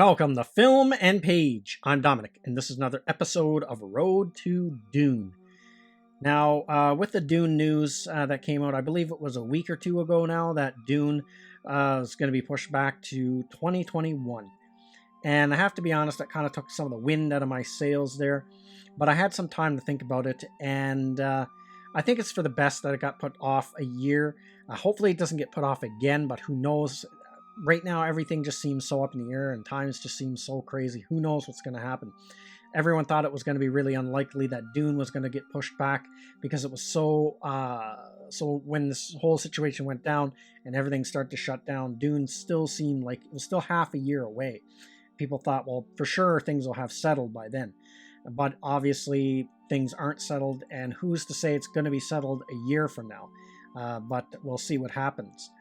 Welcome to Film and Page. I'm Dominic, and this is another episode of Road to Dune. Now, with the Dune news that came out, I believe it was a week or two ago now, that Dune is going to be pushed back to 2021. And I have to be honest, that kind of took some of the wind out of my sails there. But I had some time to think about it, and I think it's for the best that it got put off a year. Hopefully it doesn't get put off again, but who knows? Right now, everything just seems so up in the air, and times just seem so crazy. Who knows what's going to happen? Everyone thought it was going to be really unlikely that Dune was going to get pushed back because it was so when this whole situation went down and everything started to shut down, Dune still seemed like it was still half a year away. People thought, well, for sure things will have settled by then. But obviously things aren't settled, and who's to say it's going to be settled a year from now? But we'll see what happens.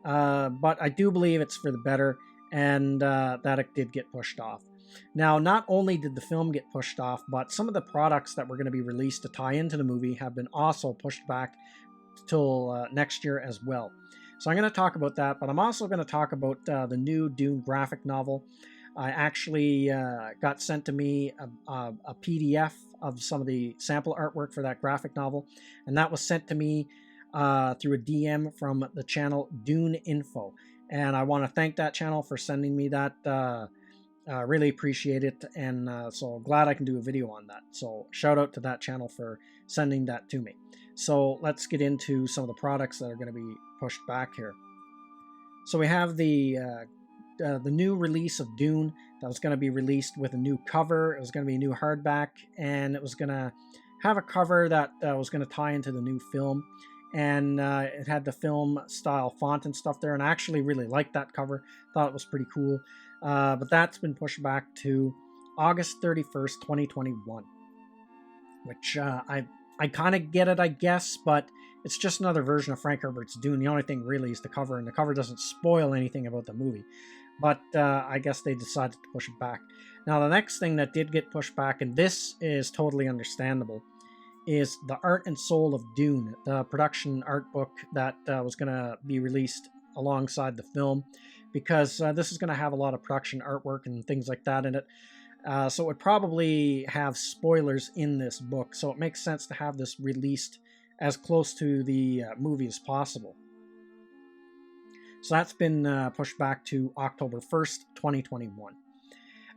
But I do believe it's for the better, and that it did get pushed off. Now, not only did the film get pushed off, but some of the products that were going to be released to tie into the movie have been also pushed back till next year as well. So I'm going to talk about that, but I'm also going to talk about the new Dune graphic novel. I actually got sent to me a PDF of some of the sample artwork for that graphic novel, and that was sent to me through a DM from the channel Dune Info. And I want to thank that channel for sending me that. Really appreciate it, and so glad I can do a video on that. So shout out to that channel for sending that to me. So let's get into some of the products that are going to be pushed back here. So we have the new release of Dune that was going to be released with a new cover. It was going to be a new hardback, and it was going to have a cover that was going to tie into the new film. And it had the film style font and stuff there, and I actually really liked that cover. Thought it was pretty cool. But that's been pushed back to August 31st, 2021, which I kind of get it, I guess, but it's just another version of Frank Herbert's Dune. The only thing really is the cover, and the cover doesn't spoil anything about the movie. But I guess they decided to push it back. Now, the next thing that did get pushed back, and this is totally understandable, is The Art and Soul of Dune, the production art book that was going to be released alongside the film, because this is going to have a lot of production artwork and things like that in it. So it would probably have spoilers in this book, so it makes sense to have this released as close to the movie as possible. So that's been pushed back to October 1st, 2021.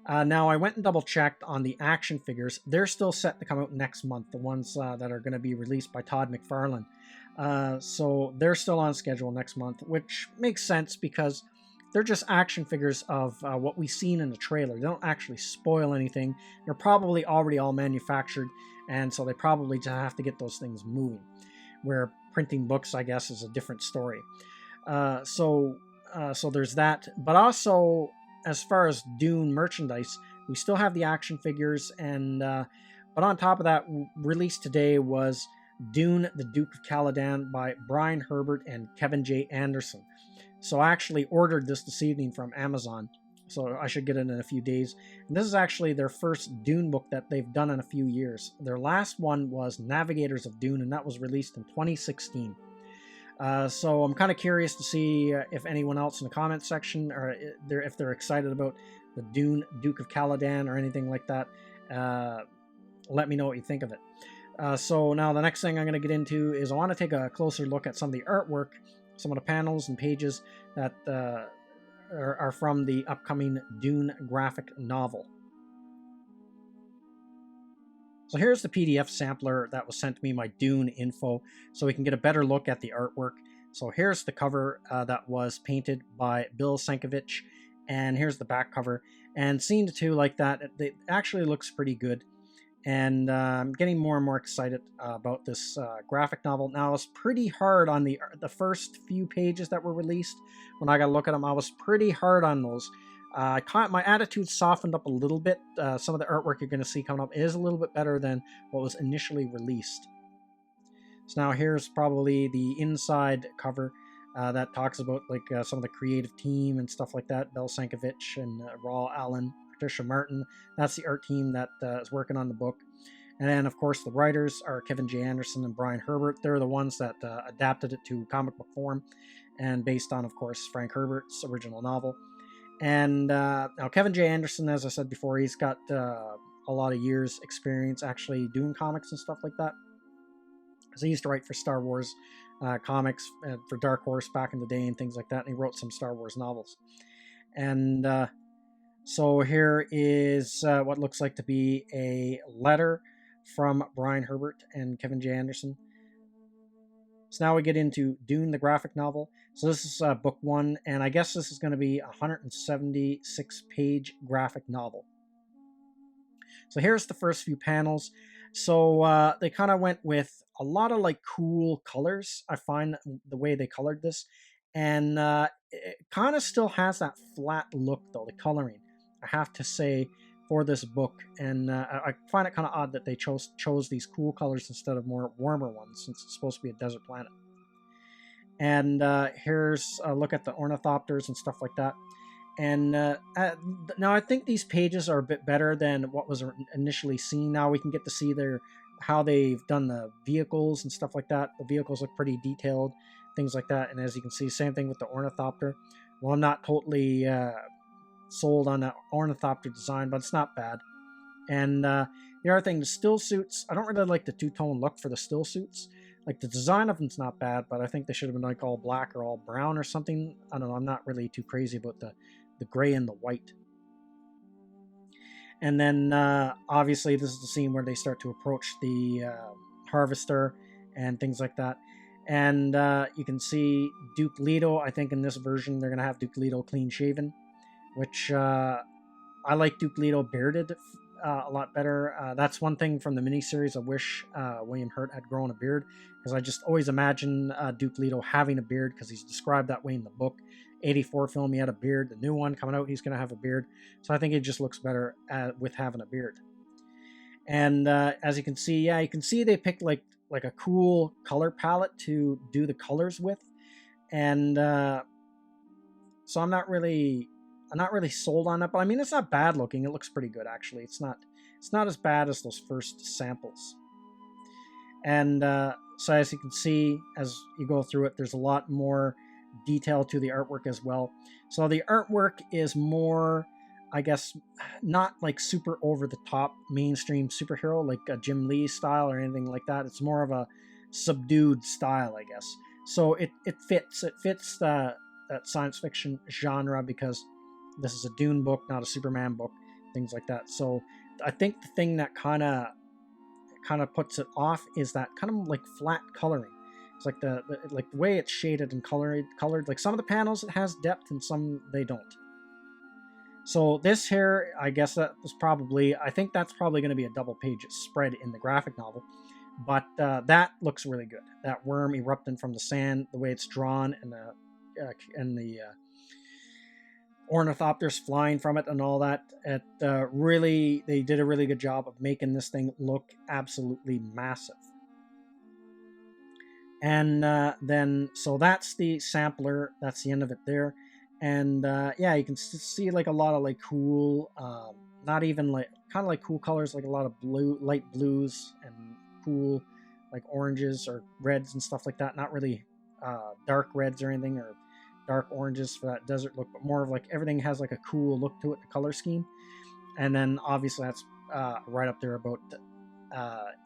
Now, I went and double-checked on the action figures. They're still set to come out next month, the ones that are going to be released by Todd McFarlane. So they're still on schedule next month, which makes sense because they're just action figures of what we've seen in the trailer. They don't actually spoil anything. They're probably already all manufactured, and so they probably just have to get those things moving. Where printing books, I guess, is a different story. So there's that. But also, as far as Dune merchandise, we still have the action figures, and but on top of that, released today was Dune, the Duke of Caladan by Brian Herbert and Kevin J. Anderson. So I actually ordered this evening from Amazon, so I should get it in a few days. And this is actually their first Dune book that they've done in a few years. Their last one was Navigators of Dune, and that was released in 2016. So I'm kind of curious to see if anyone else in the comments section, or if they're excited about the Dune Duke of Caladan or anything like that. Let me know what you think of it. So now the next thing I'm going to get into is I want to take a closer look at some of the artwork, some of the panels and pages that are from the upcoming Dune graphic novel. So here's the PDF sampler that was sent to me by Dune Info, so we can get a better look at the artwork. So here's the cover that was painted by Bill Sienkiewicz, and here's the back cover. And seeing the two like that, it actually looks pretty good. And I'm getting more and more excited about this graphic novel. Now, it was pretty hard on the first few pages that were released. When I got to look at them, I was pretty hard on those. My attitude softened up a little bit. Some of the artwork you're going to see coming up is a little bit better than what was initially released. So now here's probably the inside cover that talks about some of the creative team and stuff like that. Bill Sienkiewicz and Raul Allen, Patricia Martin. That's the art team that is working on the book. And then, of course, the writers are Kevin J. Anderson and Brian Herbert. They're the ones that adapted it to comic book form, and based on, of course, Frank Herbert's original novel. And now Kevin J. Anderson, as I said before, he's got a lot of years experience actually doing comics and stuff like that. So he used to write for Star Wars comics for Dark Horse back in the day and things like that. And he wrote some Star Wars novels. And so here is what looks like to be a letter from Brian Herbert and Kevin J. Anderson. So now we get into Dune, the graphic novel. So this is book 1, and I guess this is going to be a 176-page graphic novel. So here's the first few panels. So they kind of went with a lot of like cool colors. I find the way they colored this, and it kind of still has that flat look though, the coloring, I have to say, for this book. And I find it kind of odd that they chose these cool colors instead of more warmer ones, since it's supposed to be a desert planet. And here's a look at the ornithopters and stuff like that. And now I think these pages are a bit better than what was initially seen. Now we can get to see how they've done the vehicles and stuff like that. The vehicles look pretty detailed, things like that. And as you can see, same thing with the ornithopter. Well, I'm not totally sold on that ornithopter design, but it's not bad. And the other thing, the still suits, I don't really like the two-tone look for the still suits. Like, the design of them's not bad, but I think they should have been like all black or all brown or something. I don't know, I'm not really too crazy about the gray and the white. And then obviously this is the scene where they start to approach the harvester and things like that. And you can see Duke Leto. I think in this version they're going to have Duke Leto clean shaven, which I like Duke Leto bearded a lot better. That's one thing from the miniseries I wish William Hurt had grown a beard, because I just always imagine Duke Leto having a beard, because he's described that way in the book. 84 film, he had a beard. The new one coming out, he's going to have a beard. So I think it just looks better with having a beard. And as you can see, yeah, you can see they picked like a cool color palette to do the colors with. And so I'm not really sold on it, but I mean, it's not bad looking. It looks pretty good, actually. It's not as bad as those first samples. And so as you can see, as you go through it, there's a lot more detail to the artwork as well. So the artwork is more, I guess, not like super over the top mainstream superhero like a Jim Lee style or anything like that. It's more of a subdued style, I guess. So it fits that science fiction genre, because this is a Dune book, not a Superman book, things like that. So I think the thing that kind of puts it off is that kind of like flat coloring. It's like the way it's shaded and colored. Like some of the panels it has depth and some they don't. So this here, I guess I think that's probably going to be a double page spread in the graphic novel. But that looks really good. That worm erupting from the sand, the way it's drawn, and the ornithopters flying from it and all that. They did a really good job of making this thing look absolutely massive. And then, so that's the sampler. That's the end of it there. And yeah, you can see like a lot of like cool, not even like, kind of like cool colors, like a lot of light blues and cool like oranges or reds and stuff like that. Not really dark reds or anything, or dark oranges for that desert look, but more of like everything has like a cool look to it, the color scheme. And then obviously that's right up there about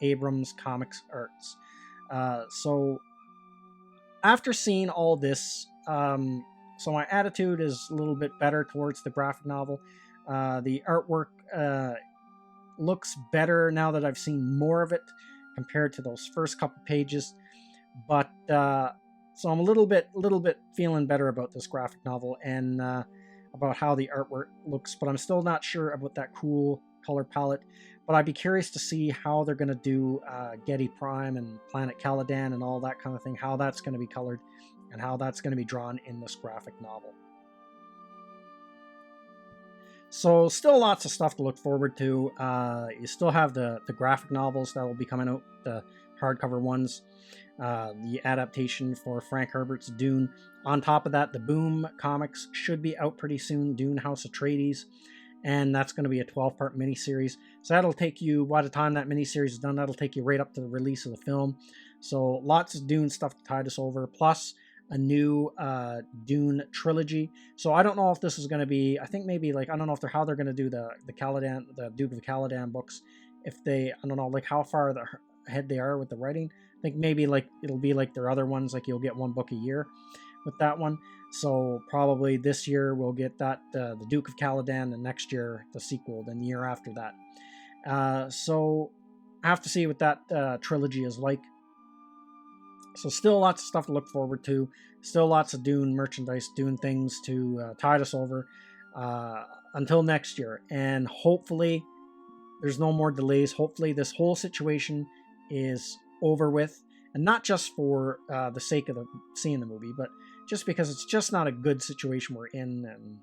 Abrams Comics Arts. So after seeing all this, so my attitude is a little bit better towards the graphic novel. The artwork looks better now that I've seen more of it compared to those first couple pages. But so I'm a little bit feeling better about this graphic novel and about how the artwork looks. But I'm still not sure about that cool color palette. But I'd be curious to see how they're going to do Getty Prime and Planet Caladan and all that kind of thing, how that's going to be colored and how that's going to be drawn in this graphic novel. So still lots of stuff to look forward to. You still have the graphic novels that will be coming out, the hardcover ones, the adaptation for Frank Herbert's Dune. On top of that, the Boom comics should be out pretty soon, Dune House Atreides. And that's going to be a 12-part miniseries. So that'll take you, by the time that miniseries is done, that'll take you right up to the release of the film. So lots of Dune stuff to tide us over. Plus, a new Dune trilogy. So I don't know if this is going to be. I think maybe like I don't know if how they're going to do the Caladan, the Duke of Caladan books. If they, I don't know, like how far ahead they are with the writing. I think maybe like it'll be like their other ones, like you'll get one book a year with that one. So probably this year we'll get that the Duke of Caladan, and next year the sequel, then the year after that. So I have to see what that trilogy is like. So still lots of stuff to look forward to. Still lots of Dune merchandise, Dune things to tide us over until next year. And hopefully there's no more delays. Hopefully this whole situation is over with. And not just for the sake of seeing the movie, but just because it's just not a good situation we're in. And,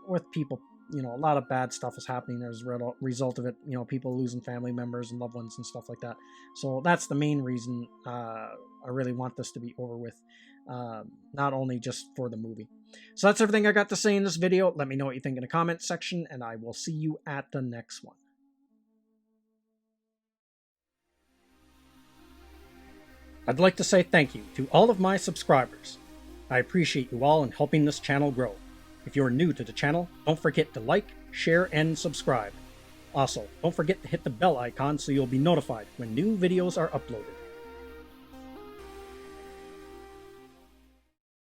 with people, a lot of bad stuff is happening as a result of it. People losing family members and loved ones and stuff like that. So that's the main reason I really want this to be over with, not only just for the movie. So that's everything I got to say in this video. Let me know what you think in the comments section, and I will see you at the next one. I'd like to say thank you to all of my subscribers. I appreciate you all in helping this channel grow. If you're new to the channel, don't forget to like, share, and subscribe. Also, don't forget to hit the bell icon so you'll be notified when new videos are uploaded.